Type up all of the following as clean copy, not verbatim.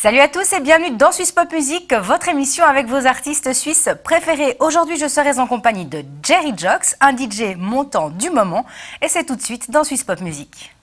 Salut à tous et bienvenue dans Suisse Pop Music, votre émission avec vos artistes suisses préférés. Aujourd'hui, je serai en compagnie de Jerry Jox, un DJ montant du moment. Et c'est tout de suite dans Suisse Pop Music.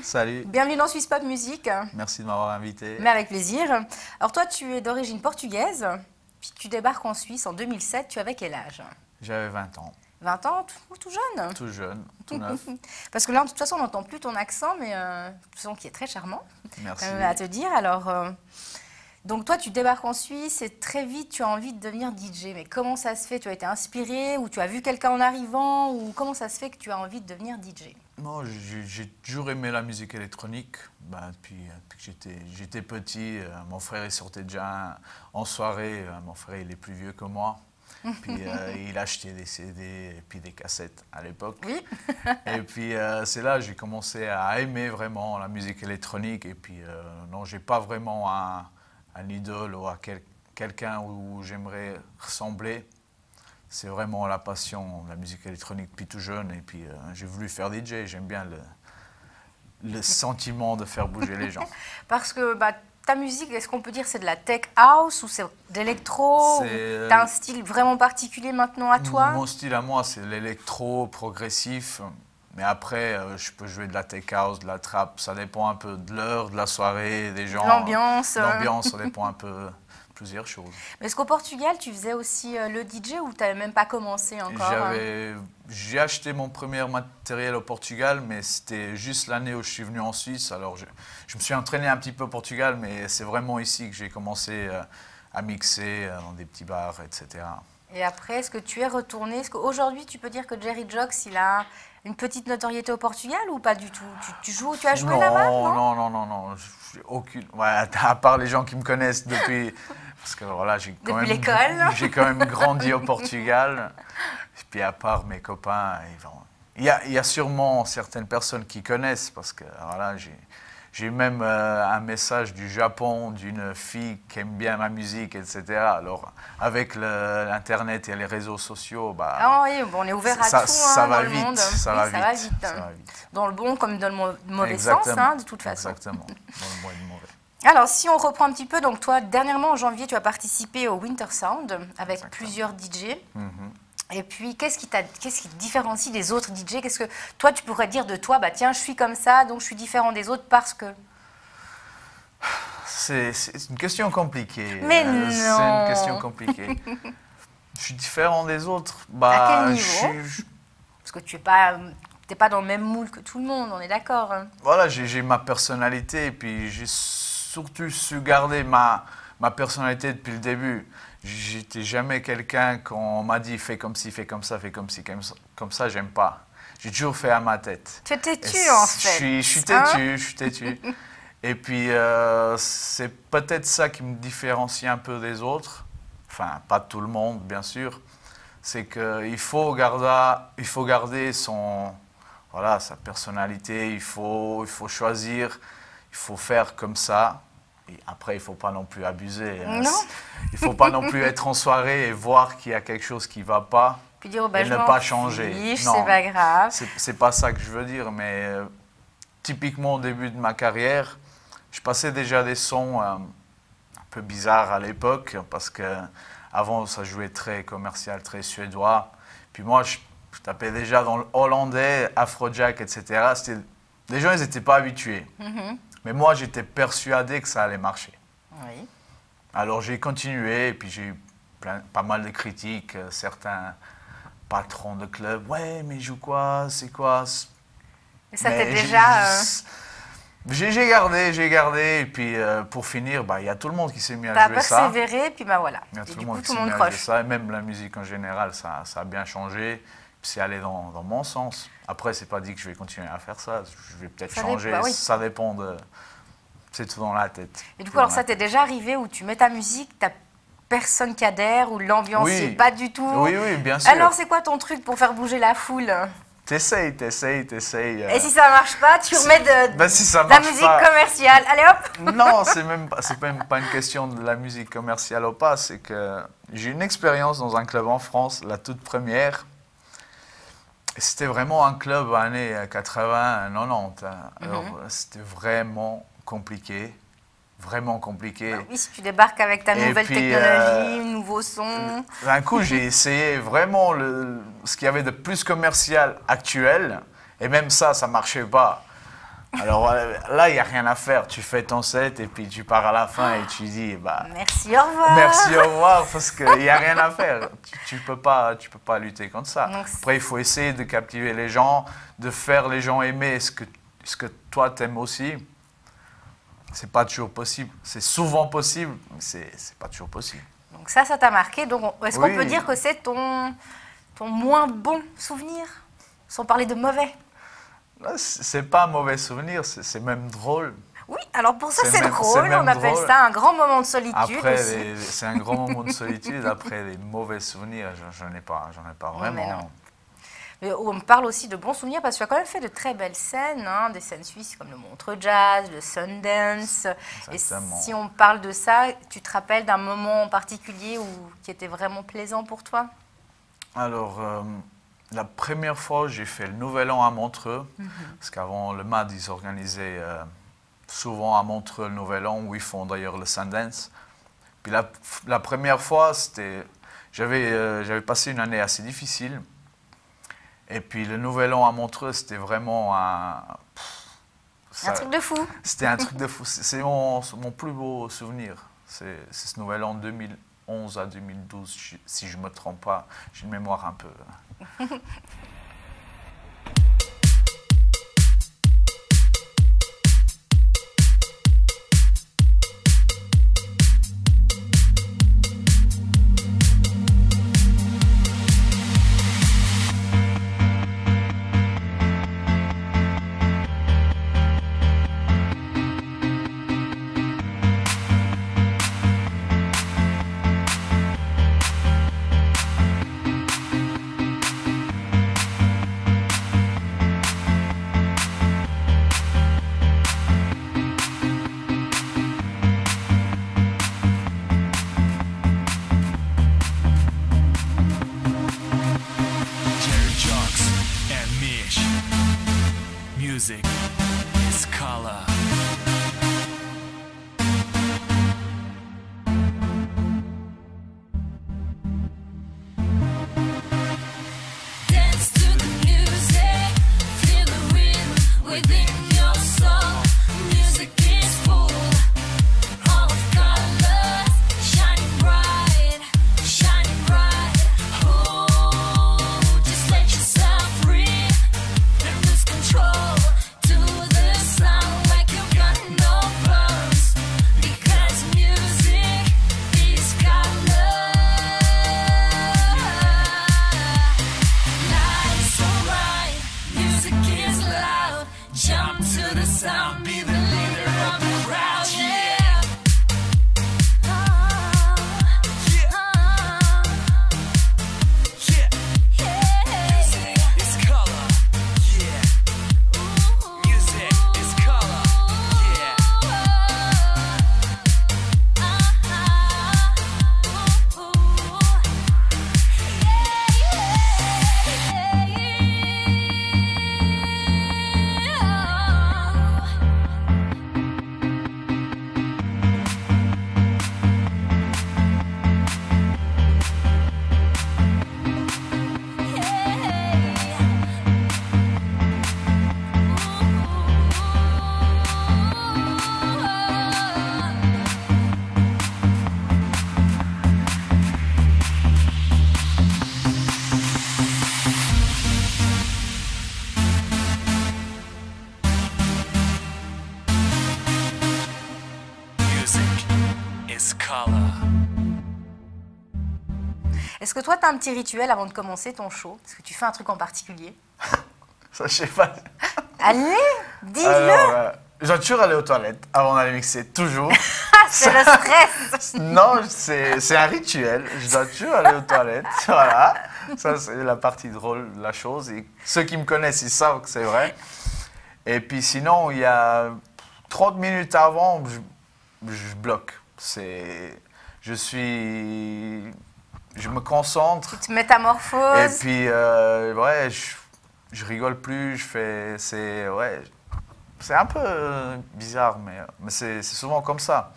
Salut. Bienvenue dans Suisse Pop Music. Merci de m'avoir invité. Mais avec plaisir. Alors toi, tu es d'origine portugaise, puis tu débarques en Suisse en 2007. Tu avais quel âge? J'avais 20 ans. 20 ans, tout jeune? Tout jeune, tout neuf. Parce que là, de toute façon, on n'entend plus ton accent, mais son qui est très charmant. Merci. À te dire. Alors, donc toi, tu débarques en Suisse et très vite, tu as envie de devenir DJ. Mais comment ça se fait? Tu as été inspiré ou tu as vu quelqu'un en arrivant? Ou comment ça se fait que tu as envie de devenir DJ? Non, j'ai toujours aimé la musique électronique. Depuis que j'étais petit, mon frère il sortait déjà en soirée. Mon frère il est plus vieux que moi. Puis il achetait des CD et puis des cassettes à l'époque. Oui. Et puis c'est là que j'ai commencé à aimer vraiment la musique électronique. Et puis non, j'ai pas vraiment un idole ou à quelqu'un où j'aimerais ressembler. C'est vraiment la passion de la musique électronique depuis tout jeune. Et puis j'ai voulu faire DJ. J'aime bien le sentiment de faire bouger les gens. Parce que ta musique, est-ce qu'on peut dire c'est de la tech house ou c'est d'électro? Tu as un style vraiment particulier maintenant à toi? Mon style à moi, c'est l'électro progressif. Mais après, je peux jouer de la tech house, de la trap. Ça dépend un peu de l'heure, de la soirée, des gens. L'ambiance. L'ambiance, ça dépend un peu plusieurs choses. Mais est-ce qu'au Portugal, tu faisais aussi le DJ ou tu n'avais même pas commencé encore? J'ai acheté mon premier matériel au Portugal, mais c'était juste l'année où je suis venu en Suisse. Alors je me suis entraîné un petit peu au Portugal, mais c'est vraiment ici que j'ai commencé à mixer dans des petits bars, etc. Et après, est-ce que tu es retourné? Est-ce qu'aujourd'hui, tu peux dire que Jerry Jocks, il a une petite notoriété au Portugal ou pas du tout? Tu as joué là-bas, non? Non. J'ai aucune. Ouais, à part les gens qui me connaissent depuis. Parce que voilà, Depuis l'école. J'ai quand même grandi au Portugal. Et puis à part mes copains, il y a sûrement certaines personnes qui connaissent parce que voilà, j'ai même un message du Japon d'une fille qui aime bien ma musique, etc. Alors, avec l'Internet et les réseaux sociaux, bah, ah oui, bon, on est ouvert à tout dans le monde. Ça va vite. Dans le bon comme dans le mauvais sens, de toute façon. Exactement, dans le bon et le mauvais. Alors, si on reprend un petit peu, donc toi, dernièrement, en janvier, tu as participé au Winter Sound avec plusieurs DJ. Et puis, qu'est-ce qui te différencie des autres DJ? Qu'est-ce que toi, tu pourrais dire de toi? Bah tiens, je suis comme ça, donc je suis différent des autres parce que... C'est une question compliquée. Mais non. C'est une question compliquée. Je suis différent des autres. Bah, à quel niveau? Parce que tu n'es pas dans le même moule que tout le monde, on est d'accord. Voilà, j'ai ma personnalité et puis j'ai surtout su garder ma personnalité depuis le début. J'étais jamais quelqu'un qu'on m'a dit fais comme ci, fais comme ça, fais comme ci, comme ça, j'aime pas. J'ai toujours fait à ma tête. Tu es têtu en fait. Je suis têtu. Et puis c'est peut-être ça qui me différencie un peu des autres. Enfin, pas tout le monde, bien sûr. C'est qu'il faut garder sa personnalité, il faut choisir, il faut faire comme ça. Et après, il ne faut pas non plus abuser. Non. Il ne faut pas non plus être en soirée et voir qu'il y a quelque chose qui ne va pas puis dire, et ne pas changer. Non, c'est pas grave. C'est pas ça que je veux dire, mais typiquement au début de ma carrière, je passais déjà des sons un peu bizarres à l'époque parce qu'avant, ça jouait très commercial, très suédois. Puis moi, je tapais déjà dans le hollandais, Afrojack, etc. Les gens, ils n'étaient pas habitués. Mais moi, j'étais persuadé que ça allait marcher. Oui. Alors, j'ai continué et puis j'ai eu pas mal de critiques. Certains patrons de club, ouais, mais joue quoi? C'est quoi? Et ça t'est déjà... J'ai gardé. Et puis, pour finir, il y a tout le monde qui s'est mis à jouer ça. T'as persévéré, puis voilà. Il y a tout le monde qui s'est mis à jouer ça. Et même la musique en général, ça a bien changé. C'est allé dans mon sens. Après, c'est pas dit que je vais continuer à faire ça. Je vais peut-être changer. Oui. Ça dépend de... C'est tout dans la tête. Et du coup, alors ça t'est déjà arrivé où tu mets ta musique, t'as personne qui adhère, où l'ambiance n'est pas du tout... Oui, bien sûr. Alors, c'est quoi ton truc pour faire bouger la foule? T'essayes. Et si ça marche pas, tu remets de la musique commerciale. Allez hop. Non, c'est même pas une question de la musique commerciale ou pas. C'est que j'ai une expérience dans un club en France, la toute première. C'était vraiment un club années 80, 90. Alors, c'était vraiment compliqué. Oui, si tu débarques avec ta nouvelle technologie, nouveau son. D'un coup, j'ai essayé vraiment ce qu'il y avait de plus commercial actuel. Et même ça marchait pas. Alors là, il n'y a rien à faire. Tu fais ton set et puis tu pars à la fin et tu dis merci, au revoir. Merci, au revoir, parce qu'il n'y a rien à faire. Tu peux pas lutter contre ça. Donc, après, il faut essayer de captiver les gens, de faire les gens aimer ce que toi t'aimes aussi. C'est pas toujours possible. C'est souvent possible, mais c'est pas toujours possible. Donc ça t'a marqué. Donc est-ce qu'on peut dire que c'est ton moins bon souvenir, sans parler de mauvais? C'est pas un mauvais souvenir, c'est même drôle. Oui, alors pour ça c'est drôle, on appelle ça un grand moment de solitude. Après, c'est un grand moment de solitude. Après les mauvais souvenirs, j'en ai pas vraiment. Mais on me parle aussi de bons souvenirs parce que tu as quand même fait de très belles scènes, des scènes suisses comme le Montreux Jazz, le Sundance. Exactement. Et si on parle de ça, tu te rappelles d'un moment en particulier qui était vraiment plaisant pour toi? Alors, la première fois, j'ai fait le Nouvel An à Montreux, parce qu'avant le MAD, ils organisaient souvent à Montreux le Nouvel An, où ils font d'ailleurs le Sundance. Puis la première fois, j'avais passé une année assez difficile. Et puis le Nouvel An à Montreux, c'était vraiment un truc de fou. C'était un truc de fou. C'est mon plus beau souvenir. C'est ce Nouvel An 2011 à 2012, si je ne me trompe pas. J'ai une mémoire un peu... Music is color. Dance to the music, feel the rhythm within your soul. Music is full of colors, shining bright, shining bright. Oh, just let yourself free and lose control to the sound like you've got no purse. Because music is color. Lights so bright, music is loud. Jump to the sound, be the leader of the crowd. Yeah. Music is color. Yeah. Music is color. Yeah. Music is color. Est-ce que toi, tu as un petit rituel avant de commencer ton show? Est-ce que tu fais un truc en particulier? Ça, je sais pas. Allez, dis-le. Alors, je dois toujours aller aux toilettes avant d'aller mixer, toujours. C'est le stress. Non, c'est un rituel. Je dois toujours aller aux toilettes. Voilà. Ça, c'est la partie drôle de la chose. Et ceux qui me connaissent, ils savent que c'est vrai. Et puis sinon, il y a 30 minutes avant, je bloque. Je me concentre. Tu te métamorphoses. Et puis, ouais, je rigole plus. C'est un peu bizarre, mais c'est souvent comme ça.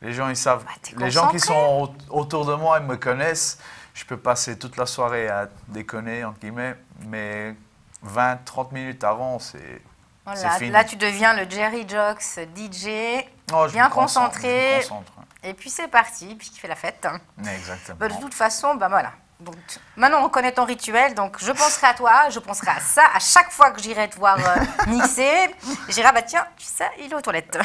Les gens, ils savent. Bah, t'es Les gens qui concentré. sont autour de moi, ils me connaissent. Je peux passer toute la soirée à déconner, entre guillemets, mais 20-30 minutes avant, c'est Voilà, fini. là, tu deviens le Jerry Jocks DJ, Non, je bien me concentre, concentré. je me concentre. et puis c'est parti, puis qui fait la fête. Exactement. Bah, de toute façon, bah voilà. Donc, maintenant, on connaît ton rituel, donc je penserai à toi, je penserai à ça. À chaque fois que j'irai te voir mixer, je dirai, ah bah tiens, tu sais, il est aux toilettes.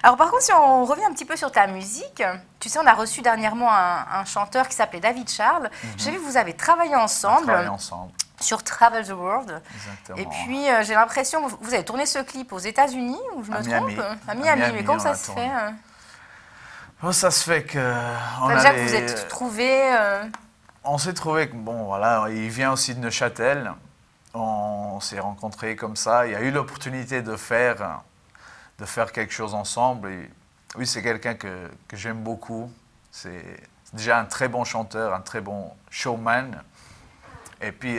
Alors par contre, si on revient un petit peu sur ta musique, tu sais, on a reçu dernièrement un chanteur qui s'appelait David Charles. J'ai vu que vous avez travaillé On ensemble travaille ensemble. sur Travel the World. Exactement. Et puis, j'ai l'impression que vous avez tourné ce clip aux États-Unis, ou je me À trompe? Miami. À Miami. À Miami, Mais comment on ça a se tourné. fait Oh, ça se fait que on Déjà que allait- vous êtes trouvés. On s'est trouvé que, bon, voilà, il vient aussi de Neuchâtel. On s'est rencontrés comme ça. Il y a eu l'opportunité de faire quelque chose ensemble. Et oui, c'est quelqu'un que j'aime beaucoup. C'est déjà un très bon chanteur, un très bon showman. Et puis,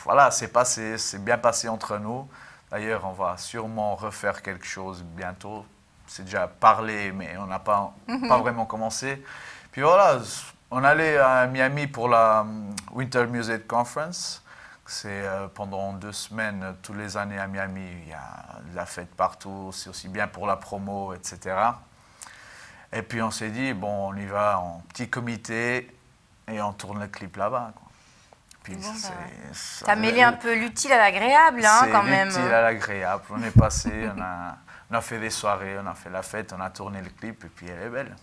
voilà, c'est bien passé entre nous. D'ailleurs, on va sûrement refaire quelque chose bientôt. C'est déjà parlé, mais on n'a pas vraiment commencé. Puis voilà, on allait à Miami pour la Winter Music Conference. C'est pendant 2 semaines, tous les années à Miami. Il y a de la fête partout, c'est aussi bien pour la promo, etc. Et puis on s'est dit, bon, on y va en petit comité et on tourne le clip là-bas, quoi. Puis Bon, ça, bah, c'est- T'as mêlé un peu l'utile à l'agréable, hein, quand même. C'est l'utile à l'agréable. On est passé, on a fait des soirées, on a fait la fête, on a tourné le clip et puis elle est belle.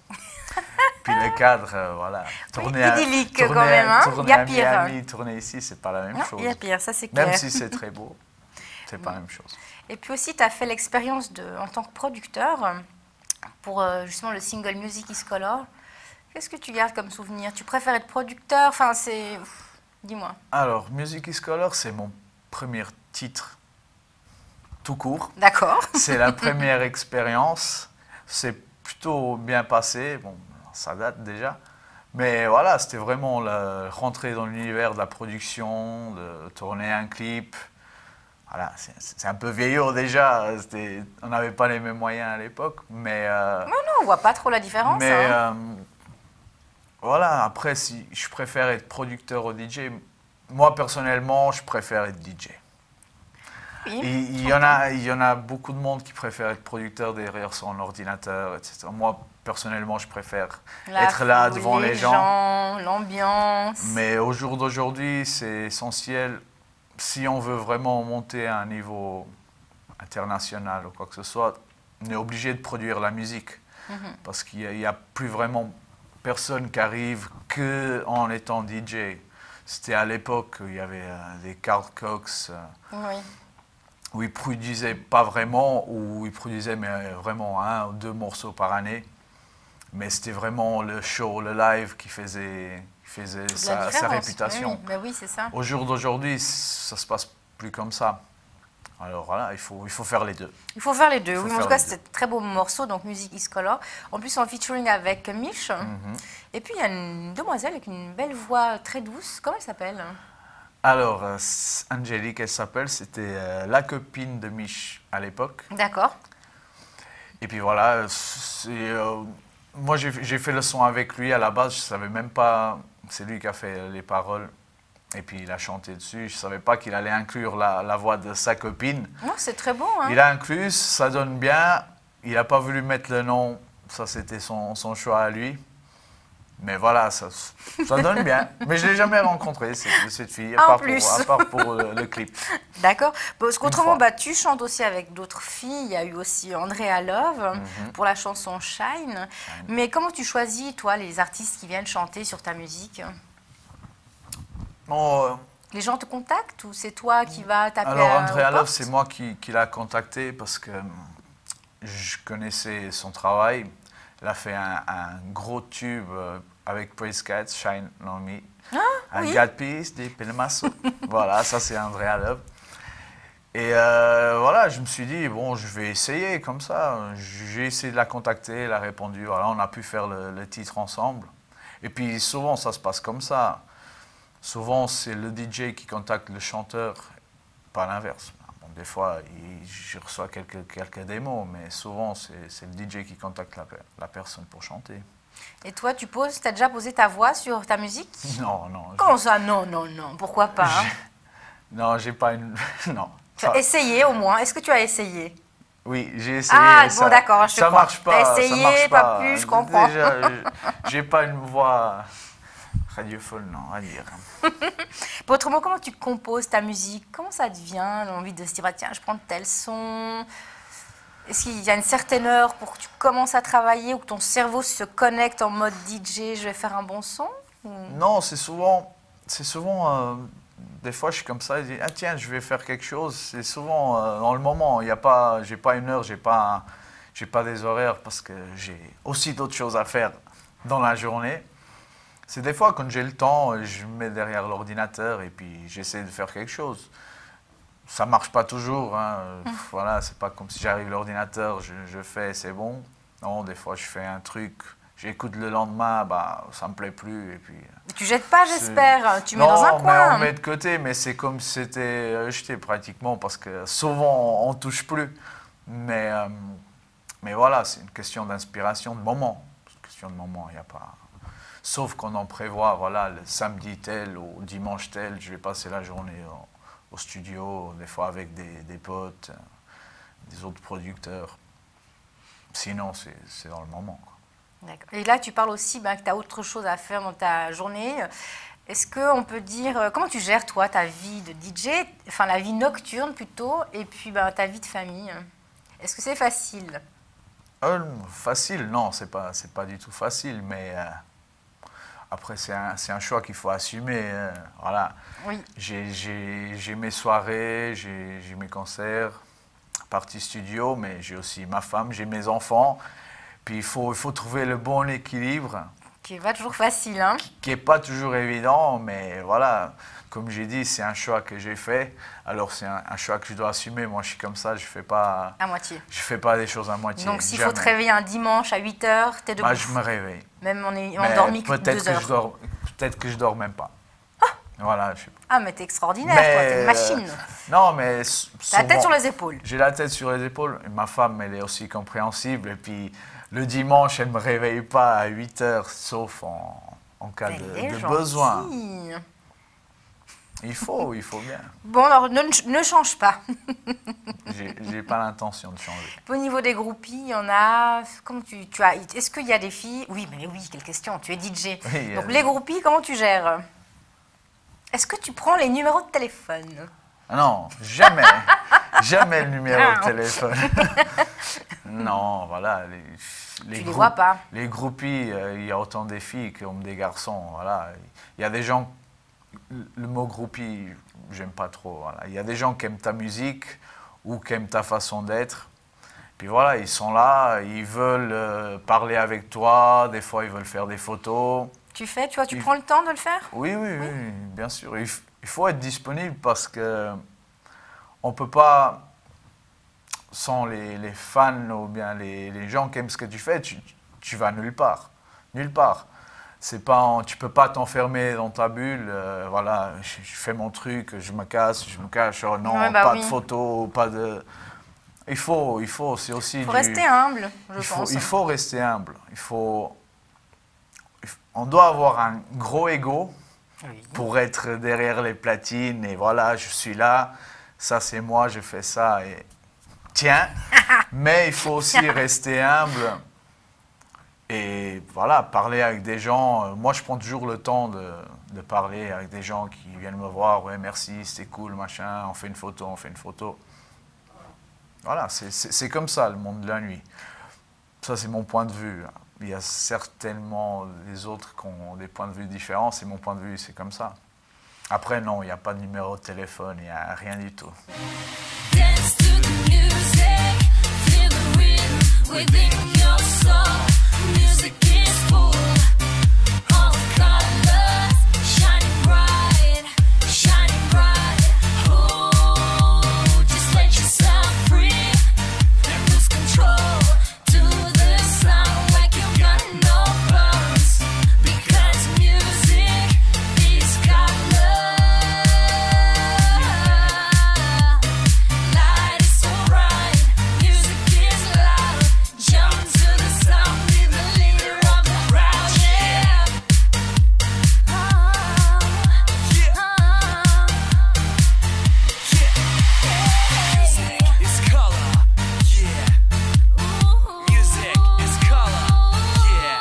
Puis le cadre, voilà. idyllique quand même, hein. Tourner Il y a à pire. Miami, tourner ici, c'est pas la même Non, chose. il y a pire, ça c'est clair. Même si c'est très beau, c'est pas la même chose. Et puis aussi, tu as fait l'expérience en tant que producteur pour justement le single Music is Color. Qu'est-ce que tu gardes comme souvenir? Tu préfères être producteur? Enfin, c'est... Dis-moi. Alors, Music is Color, c'est mon premier titre tout court. D'accord. C'est la première expérience. C'est plutôt bien passé. Bon, ça date déjà. Mais voilà, c'était vraiment rentrer dans l'univers de la production, de tourner un clip. Voilà, c'est un peu vieillot déjà, on n'avait pas les mêmes moyens à l'époque, mais... Non, on voit pas trop la différence. mais hein. voilà, après, si je préfère être producteur ou DJ, moi personnellement, je préfère être DJ. Oui, Il y en a beaucoup de monde qui préfère être producteur derrière son ordinateur, etc. Moi, personnellement, je préfère la être là foule, devant les gens. l'ambiance. Mais au jour d'aujourd'hui, c'est essentiel, si on veut vraiment monter à un niveau international ou quoi que ce soit, on est obligé de produire la musique. Parce qu'il n'y a plus vraiment personne qui arrive qu'en étant DJ. C'était à l'époque où il y avait des Carl Cox, Oui. où ils produisaient pas vraiment, ou ils produisaient mais vraiment 1 ou 2 morceaux par année. Mais c'était vraiment le show, le live qui faisait La sa différence. réputation. Oui, mais oui, c'est ça. Au jour d'aujourd'hui, ça se passe plus comme ça. Alors voilà, il faut faire les deux. Il faut faire les deux. Il faut Oui, mais en faire tout cas, les deux. c'est un très beau morceau, donc Music is Color. En plus, en featuring avec Mich. Et puis, il y a une demoiselle avec une belle voix très douce. Comment elle s'appelle? Alors, Angélique, elle s'appelle, c'était la copine de Mich à l'époque. D'accord. Et puis voilà, moi j'ai fait le son avec lui à la base, je ne savais même pas, c'est lui qui a fait les paroles. Et puis il a chanté dessus, je ne savais pas qu'il allait inclure la voix de sa copine. Non, c'est très beau. Hein. Il a inclus, ça donne bien, il n'a pas voulu mettre le nom, ça c'était son choix à lui. Mais voilà, ça donne bien. Mais je ne l'ai jamais rencontrée, cette fille, Ah, en à plus. part pour le clip. D'accord. Parce qu'autrement, fois. tu chantes aussi avec d'autres filles. Il y a eu aussi Andrea Love pour la chanson Shine. Mais comment tu choisis, toi, les artistes qui viennent chanter sur ta musique? Bon, Les gens te contactent ou c'est toi qui vas taper alors aux Andrea Love, portes? c'est moi qui l'ai contacté parce que je connaissais son travail. Elle a fait un gros tube avec Praise Cats, Shine on Me. Ah, I oui. got peace, deep in my soul. Voilà, ça c'est Andrea Love. Et voilà, je me suis dit, bon, je vais essayer comme ça. J'ai essayé de la contacter, elle a répondu. Voilà, on a pu faire le titre ensemble. Et puis souvent, ça se passe comme ça. Souvent, c'est le DJ qui contacte le chanteur, pas l'inverse. Bon, des fois, je reçois quelques démos, mais souvent, c'est le DJ qui contacte la personne pour chanter. Et toi, t'as déjà posé ta voix sur ta musique? Non, non. Comment ça? Non, non, non. Pourquoi pas? Hein? Non, j'ai pas une... Non. Tu as essayé au moins. Est-ce que tu as essayé? Oui, j'ai essayé. Ah, ça, bon, d'accord, je te ça crois. marche pas. T'as essayé, ça marche pas plus, je comprends. Déjà, j'ai pas une voix radiophone, non, à dire. Autrement, comment tu composes ta musique? Comment ça te vient l'envie de se dire, bah, tiens, je prends tel son? Est-ce qu'il y a une certaine heure pour que tu commences à travailler ou que ton cerveau se connecte en mode DJ, je vais faire un bon son? Non, c'est souvent des fois, je suis comme ça, je dis, ah tiens, je vais faire quelque chose. C'est souvent dans le moment. J'ai pas une heure, j'ai pas des horaires parce que j'ai aussi d'autres choses à faire dans la journée. C'est des fois quand j'ai le temps, je me mets derrière l'ordinateur et puis j'essaie de faire quelque chose. Ça marche pas toujours. Hein. Voilà, c'est pas comme si j'arrive à l'ordinateur, je fais, c'est bon. Non, des fois, je fais un truc. J'écoute le lendemain, bah, ça me plaît plus. Et puis, Tu jettes pas, j'espère. Tu mets dans un non, mais coin. on met de côté, mais c'est comme si c'était jeté pratiquement, parce que souvent, on touche plus. Mais voilà, c'est une question d'inspiration, de moment. C'est une question de moment, il n'y a pas... Sauf qu'on en prévoit, voilà, le samedi tel ou dimanche tel, je vais passer la journée au studio, des fois avec des potes, des autres producteurs. Sinon, c'est dans le moment, quoi. D'accord. Et là, tu parles aussi que tu as autre chose à faire dans ta journée. Est-ce qu'on peut dire, comment tu gères, toi, ta vie de DJ, enfin la vie nocturne plutôt, et puis ta vie de famille? Est-ce que c'est facile? Facile, non, c'est pas du tout facile, mais après, c'est un choix qu'il faut assumer. Voilà. Oui. J'ai mes soirées, j'ai mes concerts, partie studio, mais j'ai aussi ma femme, j'ai mes enfants. Puis il faut trouver le bon équilibre. Qui n'est pas toujours facile, hein. qui n'est pas toujours évident, mais voilà, comme j'ai dit, c'est un choix que j'ai fait. Alors c'est un choix que je dois assumer. Moi, je suis comme ça, je fais pas des choses à moitié. Donc s'il faut te réveiller un dimanche à 8 h, t'es debout. Bah, je me réveille. Même en Mais endormi que 2 heures. Peut-être que je dors même pas. Voilà, je sais pas. Ah, mais t'es extraordinaire, toi, t'es une machine. Non, mais T'as la tête sur les épaules. J'ai la tête sur les épaules. Et ma femme, elle est aussi compréhensible. Et puis, le dimanche, elle ne me réveille pas à 8 h, sauf en cas de besoin. Il faut bien. Bon, alors, ne change pas. J'ai pas l'intention de changer. Au niveau des groupies, il y en a... Comment tu as... Est-ce qu'il y a des filles... Oui, mais oui, quelle question. Tu es DJ. Oui, donc, les groupies, comment tu gères? Est-ce que tu prends les numéros de téléphone? Non, jamais. Jamais le numéro de téléphone. Non, voilà. Tu les vois pas. Les groupies, il y a autant des filles comme des garçons. Voilà. Il y a des gens... Le mot groupie, j'aime pas trop. Voilà. Il y a des gens qui aiment ta musique ou qui aiment ta façon d'être. Puis voilà, ils sont là, ils veulent parler avec toi. Des fois, ils veulent faire des photos. Tu prends le temps de le faire? Oui, bien sûr. Il faut être disponible parce que on ne peut pas, sans les fans ou bien les gens qui aiment ce que tu fais, tu vas nulle part. Nulle part. Tu ne peux pas t'enfermer dans ta bulle. Voilà, je fais mon truc, je me casse, je me cache. Oh non, pas de photos, pas de... Il faut, c'est aussi Il faut rester humble, je pense. Il faut rester humble. On doit avoir un gros ego pour être derrière les platines et voilà, je suis là, ça c'est moi, je fais ça et tiens. Mais il faut aussi rester humble et voilà, parler avec des gens. Moi, je prends toujours le temps de parler avec des gens qui viennent me voir. Ouais, merci, c'était cool, machin, on fait une photo. Voilà, c'est comme ça le monde de la nuit. Ça, c'est mon point de vue. Il y a certainement des autres qui ont des points de vue différents. C'est mon point de vue, c'est comme ça. Après, non, il n'y a pas de numéro de téléphone, il n'y a rien du tout. Dance to the music, feel the rhythm within your soul. Music is full of colors, shining bright, shining bright. Oh, just let yourself free and lose control to the sound like you got no bones. Because music is color. Light is so bright, music is loud. Jump to the sound, be the leader of the crowd, yeah. Music is color, yeah. Music is color, yeah.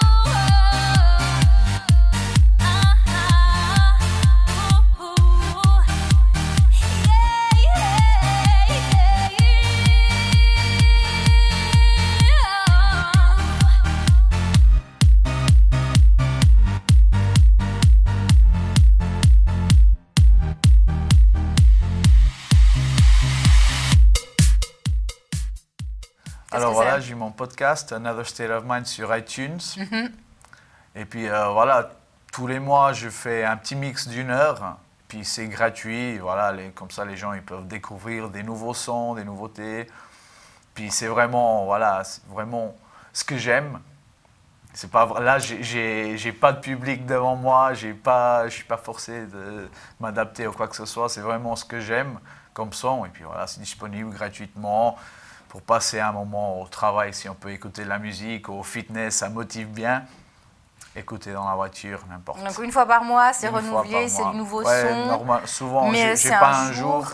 Alors voilà, j'ai mon podcast, Another State of Mind, sur iTunes. Et puis voilà, tous les mois, je fais un petit mix d'1 heure. Puis c'est gratuit, voilà, comme ça les gens ils peuvent découvrir des nouveaux sons, des nouveautés. Puis c'est vraiment, voilà, c'est vraiment ce que j'aime. C'est pas là, j'ai pas de public devant moi, je suis pas forcé de m'adapter ou quoi que ce soit. C'est vraiment ce que j'aime comme son. Et puis voilà, c'est disponible gratuitement pour passer un moment au travail si on peut écouter de la musique, au fitness, ça motive bien. Écouter dans la voiture, n'importe. Donc une fois par mois, c'est Une fois renouvelé, par c'est mois. du nouveau Ouais, son. souvent, Mais j'ai c'est pas un un jour.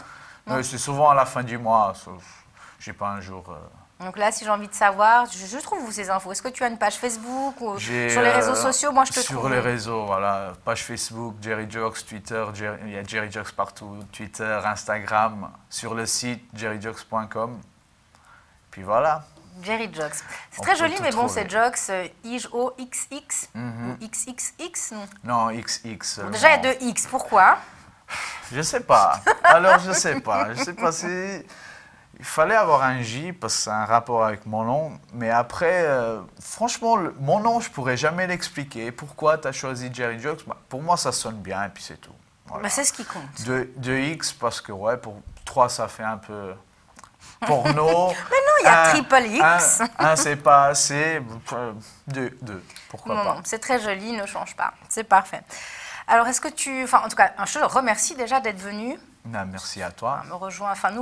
Non. C'est souvent à la fin du mois. J'ai pas un jour. Donc là, si j'ai envie de savoir, je trouve où ces infos. Est-ce que tu as une page Facebook ou J'ai, sur les réseaux sociaux? Moi, je te Sur trouve. les réseaux, voilà. Page Facebook, Jerry Jocks, Twitter, il y a Jerry Jocks partout. Twitter, Instagram, sur le site jerryjocks.com. Puis voilà. Jerry Jocks. C'est On très peut joli, tout mais bon, trouver. c'est Jocks, I-J-O-X-X ou XXX. Non, XX. Bon, déjà, il y a 2 X. Pourquoi? Je sais pas. Alors, je sais pas. Je sais pas si. Il fallait avoir un J parce que c'est un rapport avec mon nom. Mais après, franchement, mon nom, je pourrais jamais l'expliquer. Pourquoi tu as choisi Jerry Jokes? Bah, pour moi, ça sonne bien et puis c'est tout. Voilà. Bah, c'est ce qui compte. De X parce que, ouais, pour 3, ça fait un peu porno. Il y a triple X. Un, c'est pas assez. Deux, pourquoi Non, pas. non, c'est très joli, ne change pas. C'est parfait. Alors, est-ce que tu... Enfin, en tout cas, je te remercie déjà d'être venu Non, merci à toi. nous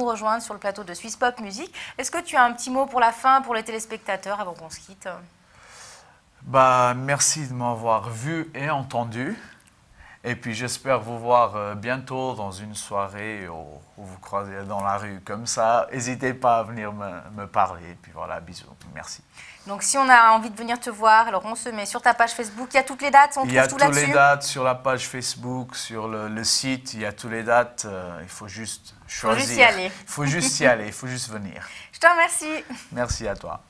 rejoindre sur le plateau de Swiss Pop Music. Est-ce que tu as un petit mot pour la fin, pour les téléspectateurs, avant qu'on se quitte? Bah, merci de m'avoir vu et entendu. Et puis j'espère vous voir bientôt dans une soirée où vous croisez dans la rue comme ça. N'hésitez pas à venir me parler. Et puis voilà, bisous. Merci. Donc, si on a envie de venir te voir, alors on se met sur ta page Facebook. Il y a toutes les dates, on Il y a trouve tout toutes les là-dessus. dates sur la page Facebook, sur le site. Il y a toutes les dates. Il faut juste choisir. juste y aller. Il faut juste y aller. Il faut juste venir. Je te remercie. Merci à toi.